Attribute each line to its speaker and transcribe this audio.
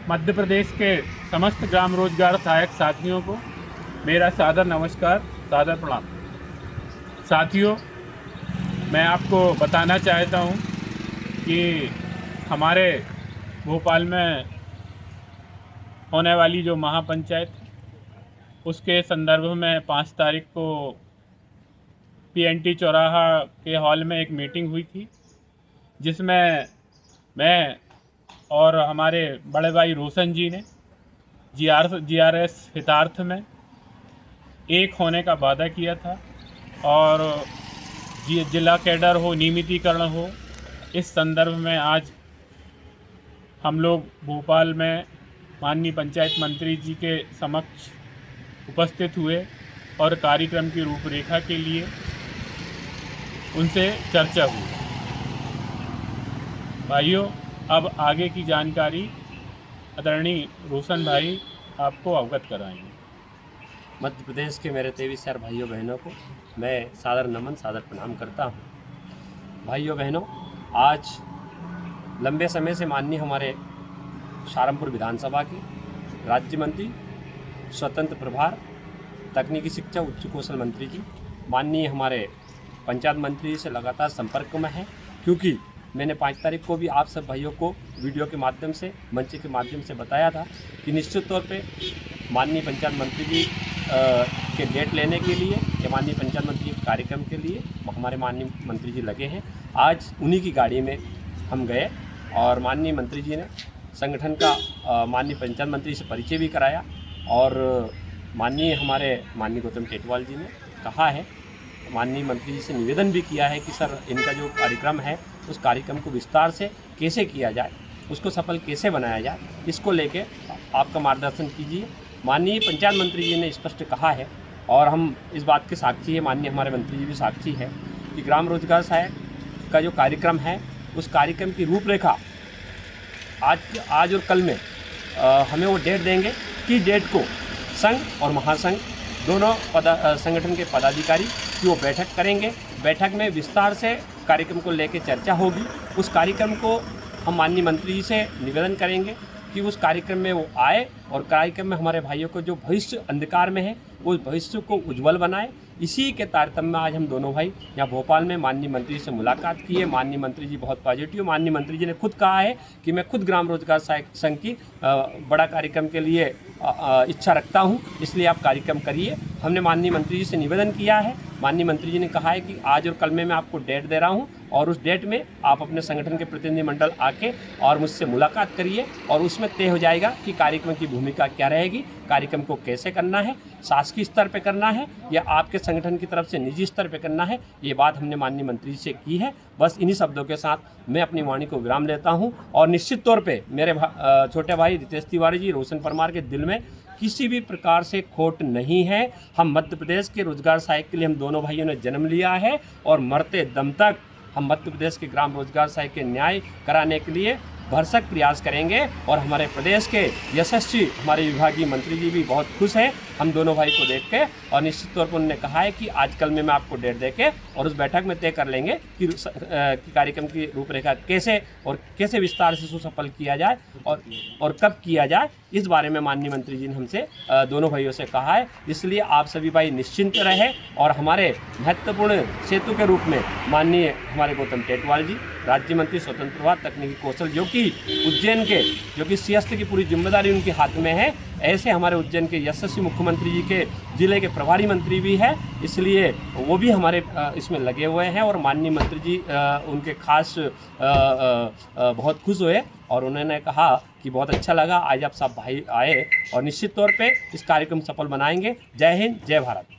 Speaker 1: मध्य प्रदेश के समस्त ग्राम रोजगार सहायक साथियों को मेरा सादर नमस्कार, सादर प्रणाम। साथियों, मैं आपको बताना चाहता हूं कि हमारे भोपाल में होने वाली जो महापंचायत, उसके संदर्भ में 5 तारीख को पीएनटी चौराहा के हॉल में एक मीटिंग हुई थी, जिसमें मैं और हमारे बड़े भाई रोशन जी ने जीआरएस हितार्थ में एक होने का वादा किया था और जिला कैडर हो, नियमितीकरण हो, इस संदर्भ में आज हम लोग भोपाल में माननीय पंचायत मंत्री जी के समक्ष उपस्थित हुए और कार्यक्रम की रूपरेखा के लिए उनसे चर्चा हुई। भाइयों, अब आगे की जानकारी आदरणीय रोशन भाई आपको अवगत कराएंगे।
Speaker 2: मध्य प्रदेश के मेरे 23 भाइयों बहनों को मैं सादर नमन, सादर प्रणाम करता हूँ। भाइयों बहनों, आज लंबे समय से माननीय हमारे सहारनपुर विधानसभा के राज्य मंत्री, स्वतंत्र प्रभार, तकनीकी शिक्षा, उच्च कौशल मंत्री जी, माननीय हमारे पंचायत मंत्री से लगातार संपर्क में है, क्योंकि मैंने 5 तारीख को भी आप सब भाइयों को वीडियो के माध्यम से, मंच के माध्यम से बताया था कि निश्चित तौर पे माननीय पंचायत मंत्री जी के डेट लेने के लिए या माननीय पंचायत मंत्री के कार्यक्रम के लिए हमारे माननीय मंत्री जी लगे हैं। आज उन्हीं की गाड़ी में हम गए और माननीय मंत्री जी ने संगठन का माननीय पंचायत मंत्री से परिचय भी कराया और माननीय गौतम टेटवाल जी ने कहा है, माननीय मंत्री जी से निवेदन भी किया है कि सर, इनका जो कार्यक्रम है उस कार्यक्रम को विस्तार से कैसे किया जाए, उसको सफल कैसे बनाया जाए, इसको लेके आपका मार्गदर्शन कीजिए। माननीय पंचायत मंत्री जी ने स्पष्ट कहा है और हम इस बात के साक्षी है, माननीय हमारे मंत्री जी भी साक्षी है कि ग्राम रोजगार सहायक का जो कार्यक्रम है, उस कार्यक्रम की रूपरेखा आज और कल में हमें वो डेट देंगे कि डेट को संघ और महासंघ दोनों संगठन के पदाधिकारी की वो बैठक करेंगे। बैठक में विस्तार से कार्यक्रम को लेकर चर्चा होगी। उस कार्यक्रम को हम माननीय मंत्री जी से निवेदन करेंगे कि उस कार्यक्रम में वो आए और कार्यक्रम में हमारे भाइयों को जो भविष्य अंधकार में है, उस भविष्य को उज्जवल बनाए। इसी के तारतम्य में आज हम दोनों भाई यहाँ भोपाल में माननीय मंत्री से मुलाकात की है। माननीय मंत्री जी बहुत पॉजिटिव, माननीय मंत्री जी ने खुद कहा है कि मैं खुद ग्राम रोजगार सहायक संघ की बड़ा कार्यक्रम के लिए इच्छा रखता हूँ, इसलिए आप कार्यक्रम करिए। हमने माननीय मंत्री जी से निवेदन किया है। माननीय मंत्री जी ने कहा है कि आज और कल में मैं आपको डेट दे रहा हूँ और उस डेट में आप अपने संगठन के प्रतिनिधिमंडल आके और मुझसे मुलाकात करिए और उसमें तय हो जाएगा कि कार्यक्रम की भूमिका क्या रहेगी, कार्यक्रम को कैसे करना है, शासकीय स्तर पे करना है या आपके संगठन की तरफ से निजी स्तर पे करना है। ये बात हमने माननीय मंत्री जी से की है। बस इन्हीं शब्दों के साथ मैं अपनी वाणी को विराम लेता हूँ और निश्चित तौर पे मेरे छोटे भाई रितेश तिवारी जी, रोशन परमार के दिल में किसी भी प्रकार से खोट नहीं है। हम मध्य प्रदेश के रोजगार सहायक के लिए हम दोनों भाइयों ने जन्म लिया है और मरते दम तक हम मध्य प्रदेश के ग्राम रोजगार सहायक के न्याय कराने के लिए भरसक प्रयास करेंगे और हमारे प्रदेश के यशस्वी हमारे विभागीय मंत्री जी भी बहुत खुश हैं हम दोनों भाई को देख के और निश्चित तौर पर उन्होंने कहा है कि आज कल में मैं आपको डेट दे के और उस बैठक में तय कर लेंगे कि कार्यक्रम की रूपरेखा कैसे विस्तार से सुसफल किया जाए और कब किया जाए, इस बारे में माननीय मंत्री जी ने हमसे दोनों भाइयों से कहा है। इसलिए आप सभी भाई निश्चिंत रहे और हमारे महत्वपूर्ण सेतु के रूप में माननीय हमारे गौतम टेटवाल जी, राज्य मंत्री स्वतंत्र प्रभार, तकनीकी कौशल, जो कि उज्जैन के, जो कि सियासत की पूरी जिम्मेदारी उनके हाथ में है, ऐसे हमारे उज्जैन के यशस्वी मुख्यमंत्री जी के जिले के प्रभारी मंत्री भी है, इसलिए वो भी हमारे इसमें लगे हुए हैं और माननीय मंत्री जी उनके खास बहुत खुश हुए और उन्होंने कहा कि बहुत अच्छा लगा आज आप सब भाई आए और निश्चित तौर पे इस कार्यक्रम सफल बनाएंगे। जय हिंद, जय भारत।